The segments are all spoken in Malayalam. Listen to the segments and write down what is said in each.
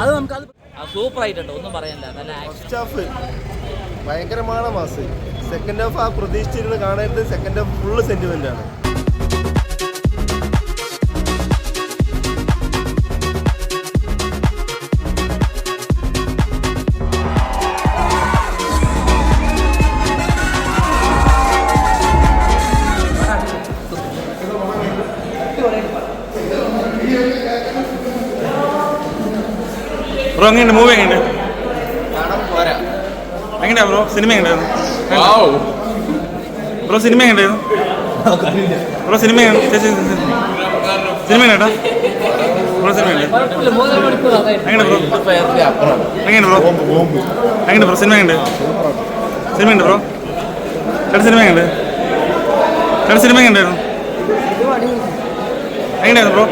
അത് നമുക്ക് സൂപ്പർ ആയിട്ടുണ്ട്, ഒന്നും പറയാനില്ല. നല്ല ഫസ്റ്റ് ഹാഫ് ഭയങ്കരமான മാസ്. സെക്കൻഡ് ഹാഫ് ആ പ്രതീക്ഷിച്ചിരുന്ന് കാണരുത്. സെക്കൻഡ് ഹാഫ് ഫുള്ള് സെന്റിമെന്റ് ആണ്. ബ്രോ എങ്ങനെയുണ്ട് മൂവി? എങ്ങനെയുണ്ട്? എങ്ങനെയാ ബ്രോ സിനിമ? എങ്ങനെയായിരുന്നു ബ്രോ സിനിമ? എങ്ങനെയായിരുന്നു ബ്രോ സിനിമ? സിനിമ എങ്ങനെയാ ബ്രോ? സിനിമ എങ്ങനെ ബ്രോ? എങ്ങനെ ബ്രോ? എങ്ങനെ ബ്രോ സിനിമ? എങ്ങനെ സിനിമ ഉണ്ട് ബ്രോ? ചേട്ടാ സിനിമ എങ്ങനെ? ചേട്ടാ സിനിമ എങ്ങനെയായിരുന്നു? എങ്ങനെയായിരുന്നു ബ്രോ?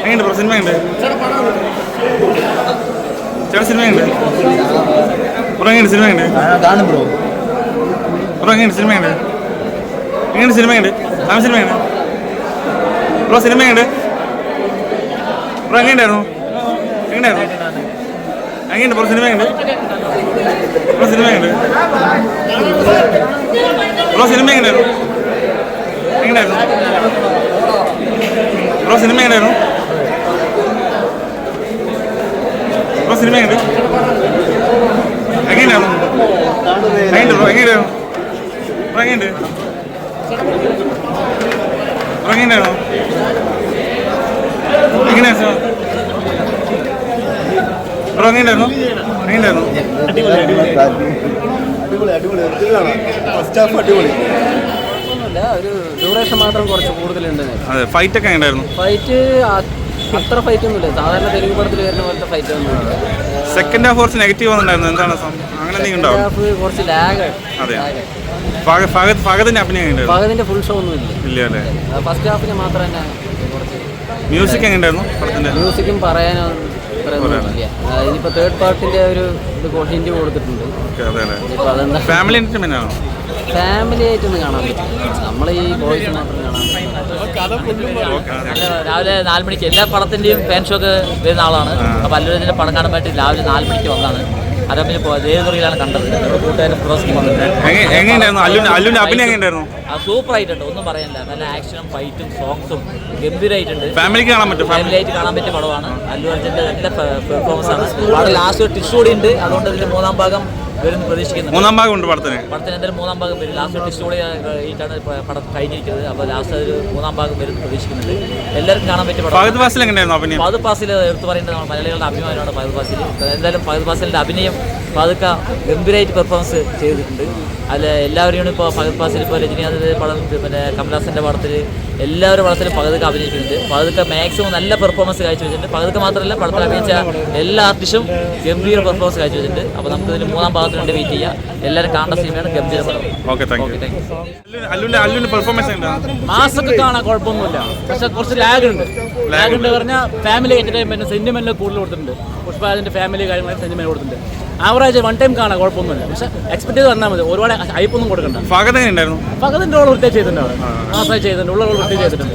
എങ്ങനെ ബ്രോ സിനിമ? എങ്ങനെ ചേട്ടാ സിനിമ? എങ്ങനെ ബ്രോ? എങ്ങനെ സിനിമ? എങ്ങനെ ബ്രോ? എങ്ങനെ സിനിമ? എങ്ങനെ എങ്ങനെ സിനിമ? എങ്ങനെ ആ സിനിമ? എങ്ങനെ ബ്രോ സിനിമ? എങ്ങനെ ബ്രോ? എങ്ങനെയായിരുന്നു? എങ്ങനെയായിരുന്നു? എങ്ങനെ ബ്രോ സിനിമ? എങ്ങനെ ബ്രോ സിനിമ? എങ്ങനെ ബ്രോ സിനിമ? എങ്ങനെയായിരുന്നു? എങ്ങനെയായിരുന്നു ബ്രോ സിനിമ? എങ്ങനെയായിരുന്നു ബ്രോ സിനിമ? എങ്ങനെ എങ്ങനെയായിരുന്നു? എങ്ങനെ ബ്രോ? എങ്ങനെയായിരുന്നു ബ്രോ? എങ്ങനെയുണ്ട് ബ്രോ? എങ്ങനെയായിരുന്നു? എങ്ങനെയാ ബ്രോ? എങ്ങനെയായിരുന്നു? എങ്ങനെയായിരുന്നു? ഫസ്റ്റ് ഹാഫ് അടിപൊളി. ഒരു ഡ്യൂറേഷൻ മാത്രം കുറച്ച് കൂടുതലുണ്ട്. അതെ, ഫൈറ്റ് ഒക്കെ എങ്ങനെയായിരുന്നു? ഫൈറ്റ് അത്ര ഫൈറ്റ് ഒന്നുമില്ല, സാധാരണ തെലുങ്ക് പടത്തിൽ വരുന്ന പോലത്തെ ഫൈറ്റ് ഒന്നുമില്ല. സെക്കൻഡ് ഹാഫ് കുറച്ച് നെഗറ്റീവ് വന്നിട്ടുണ്ടായിരുന്നു. എന്താണ് അങ്ങനെ എന്തെങ്കിലും ഉണ്ടാവും? കുറച്ച് ലാഗ്. അതെ, ഫഹദിന്റെ അഭിനയം എങ്ങനെയായിരുന്നു? ഫഹദിന്റെ ഫുൾ ഷോ ഒന്നും ഇല്ല അല്ലേ? ഫസ്റ്റ് ഹാഫിന് മാത്രം തന്നെ കുറച്ച്. മ്യൂസിക് എങ്ങനെയായിരുന്നു പടത്തിന്റെ? മ്യൂസിക്കും പറയാനോ ഇനിയിപ്പോ തേർഡ് പാർട്ടിന്റെ ഒരു ഹിന്റ് കൊടുത്തിട്ടുണ്ട്. ഫാമിലി എന്റർടൈൻമെന്റ് ആണോ? ഫാമിലി ആയിട്ടൊന്നും കാണാൻ പറ്റില്ല, നമ്മൾ ഈ ബോയ്സ് മാത്രം കാണാൻ. രാവിലെ 4 മണിക്ക് എല്ലാ പടത്തിന്റെയും ഫാൻ ഷോക്ക് വരുന്ന ആളാണ്. അപ്പൊ അല്ലുവിന്റെ പടം കാണാൻ വേണ്ടി രാവിലെ 4 മണിക്ക് വന്നതാണ്. അരമ്പിൽ ദേവതുറയിലാണ് കണ്ടത്. നമ്മുടെ കൂട്ടുകാരും പ്രോസ്കി വന്നിട്ടുണ്ടായിരുന്നു. അഭിനയം എങ്ങനെയായിരുന്നു? സൂപ്പർ ആയിട്ടുണ്ട്, ഒന്നും പറയാനില്ല. നല്ല ആക്ഷനും ഫൈറ്റും സോങ്സും ഗംഭീരമായിട്ടുണ്ട്. ഫാമിലിക്ക് കാണാൻ പറ്റും, ഫാമിലിയായിട്ട് കാണാൻ പറ്റിയ പടമാണ്. അല്ലു അർജുന്റെ നല്ല പെർഫോമൻസ് ആണ്. അവിടെ ലാസ്റ്റ് ഒരു ടിസ്റ്റ് കൂടി ഉണ്ട്, അതുകൊണ്ട് ഇതിന്റെ 3ാം ഭാഗം വരും പ്രതീക്ഷിക്കുന്നു. 3ാം ഭാഗം ഉണ്ട് പടത്തിന് എന്തായാലും 3ാം ഭാഗം വരും. ലാസ്റ്റ് ടിസ്റ്റ് കൂടി ആയിട്ടാണ് പടം കഴിഞ്ഞിരിക്കുന്നത്. അപ്പോൾ ലാസ്റ്റ് ഒരു 3ാം ഭാഗം വരും പ്രതീക്ഷിക്കുന്നുണ്ട്. എല്ലാവർക്കും കാണാൻ പറ്റിയ പടം. ഫഹദ് ഫാസിൽ എങ്ങനെയായിരുന്നു അഭിനയം? ഫഹദ് ഫാസിൽ എടുത്ത് പറയേണ്ടത് നമ്മൾ മലയാളികളുടെ അഭിമാനമാണ് ഫഹദ് ഫാസിൽ. എന്തായാലും ഫഹദ് ഫാസിലിന്റെ അഭിനയം പതുക്ക ഗംഭീരമായിട്ട് പെർഫോമൻസ് ചെയ്തിട്ടുണ്ട്. അതിൽ എല്ലാവരെയും ഇപ്പോൾ ഫഹദ് ഫാസിൽ, ഇപ്പോൾ രജനീകാന്തിൻ്റെ പടം, പിന്നെ കമലഹാസൻ്റെ പടത്തിൽ, എല്ലാവരുടെ പടത്തിലും പതുക്ക അഭിനയിക്കുന്നുണ്ട്. പതുക്ക മാക്സിമം നല്ല പെർഫോമൻസ് കാഴ്ചവെച്ചിട്ടുണ്ട്. പതുക്ക മാത്രമല്ല, പടത്തിൽ അഭിനയിച്ച എല്ലാ ആർട്ടിസ്റ്റും ഗംഭീര പെർഫോമൻസ് കാഴ്ചവെച്ചിട്ടുണ്ട്. അപ്പോൾ നമുക്ക് ഇതിന് 3ാം ഭാഗത്തിന് വേണ്ടി വെയിറ്റ് ചെയ്യാം. എല്ലാവരും കാണേണ്ട സിനിമയാണ്, ഗംഭീര പടം. മാസൊക്കെ കാണാൻ കുഴപ്പമൊന്നുമില്ല, പക്ഷെ കുറച്ച് ലാഗ് ഉണ്ട് പറഞ്ഞാൽ ഫാമിലി എന്റർടൈൻമെന്റ് സെന്റിമെന്റ് കൂടുതൽ കൊടുത്തിട്ടുണ്ട്. പുഷ്പരാജിന്റെ ഫാമിലി കാര്യങ്ങൾ സെന്റിമെന്റ് കൊടുത്തിട്ടുണ്ട്. ആവറേജ് 1 ടൈം കാണാൻ കുഴപ്പമൊന്നുമില്ല, പക്ഷെ എക്സ്പെക്ട് ചെയ്ത് വന്നാൽ മതി. ഒരുപാട് ഹൈപ്പൊന്നും കൊടുക്കണ്ട. ഫഹദിന്റെ റോൾ വൃത്തിയായി ചെയ്തിട്ടുണ്ട്, മാസമായി ചെയ്തിട്ടുണ്ട്, ഉള്ള റോൾ വൃത്തിയായി ചെയ്തിട്ടുണ്ട്.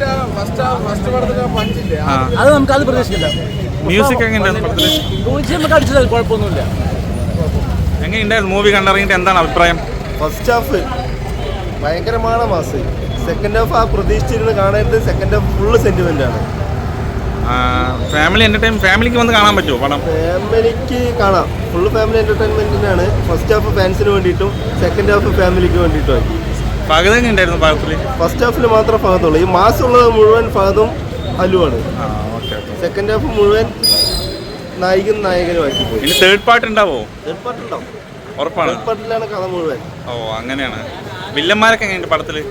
അത് നമുക്ക് അത് പ്രതീക്ഷിക്കില്ല. മ്യൂസിക് നമുക്ക് അടിച്ചത് കുഴപ്പമൊന്നുമില്ല. എങ്ങനെയുണ്ടായിരുന്നു മൂവി കണ്ടിറങ്ങിയിട്ട്? എന്താണ് അഭിപ്രായം? ഫസ്റ്റ് ഹാഫ് ഭയങ്കരமான മാസ്. സെക്കൻഡ് ഹാഫ് ആ പ്രതീക്ഷിച്ചിരുന്ന് കാണരുത്. സെക്കൻഡ് ഹാഫ് ഫുള്ള് സെന്റിമെന്റ് ആണ്. ഫാമിലി എന്റർടൈൻമെന്റ്, ഫാമിലിക്ക് വന്ന് കാണാൻ പറ്റുമോ പടം? ഫാമിലിക്ക് കാണാം, ഫുള്ള് ഫാമിലി എന്റർടൈൻമെന്റിനാണ്. ഫസ്റ്റ് ഹാഫ് ഫാൻസിന് വേണ്ടിയിട്ടും സെക്കൻഡ് ഹാഫ് ഫാമിലിക്ക് വേണ്ടിയിട്ടും ആക്കി. ഫഹദ് എങ്ങനെയുണ്ടായിരുന്നു പടത്തിൽ? ഫസ്റ്റ് ഹാഫിൽ മാത്രം ഫഹദുള്ളൂ. ഈ മാസമുള്ളത് മുഴുവൻ ഫഹദും അല്ലുവാണ്. സെക്കൻഡ് ഹാഫ് മുഴുവൻ നായകനും ആക്കി പോയി. ഇനി തേർഡ് പാർട്ട് ഉണ്ടാവോ? തേർഡ് പാർട്ട് ഉണ്ടാവും, ഉറപ്പാണ്. തേർഡ് പാർട്ടിലാണ് കഥ മുഴുവൻ. ഓ, അങ്ങനെയാണ്. വില്ലന്മാരൊക്കെ എങ്ങനെയുണ്ട് പടത്തില്?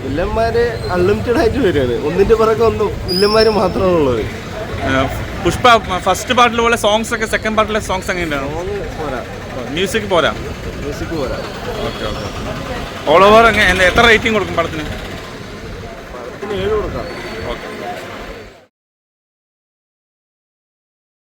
വില്ലന്മാര് അൺലിമിറ്റഡ് ആയിട്ട് വരികയാണ്. ഒന്നിന്റെ പുറകെ ഒന്നും വില്ലന്മാര് മാത്രമാണ് ഉള്ളത്. പുഷ്പ ഫസ്റ്റ് പാർട്ടിൽ പോലെ സോങ്സ് ഒക്കെ സെക്കൻഡ് പാർട്ടിലെ സോങ്സ് എങ്ങനെയാണ്? മ്യൂസിക് പോരാ. Okay okay. ഓൾ ഓവർ എത്ര റേറ്റിംഗ് കൊടുക്കും പടത്തിന്? 7 കൊടുക്കാം.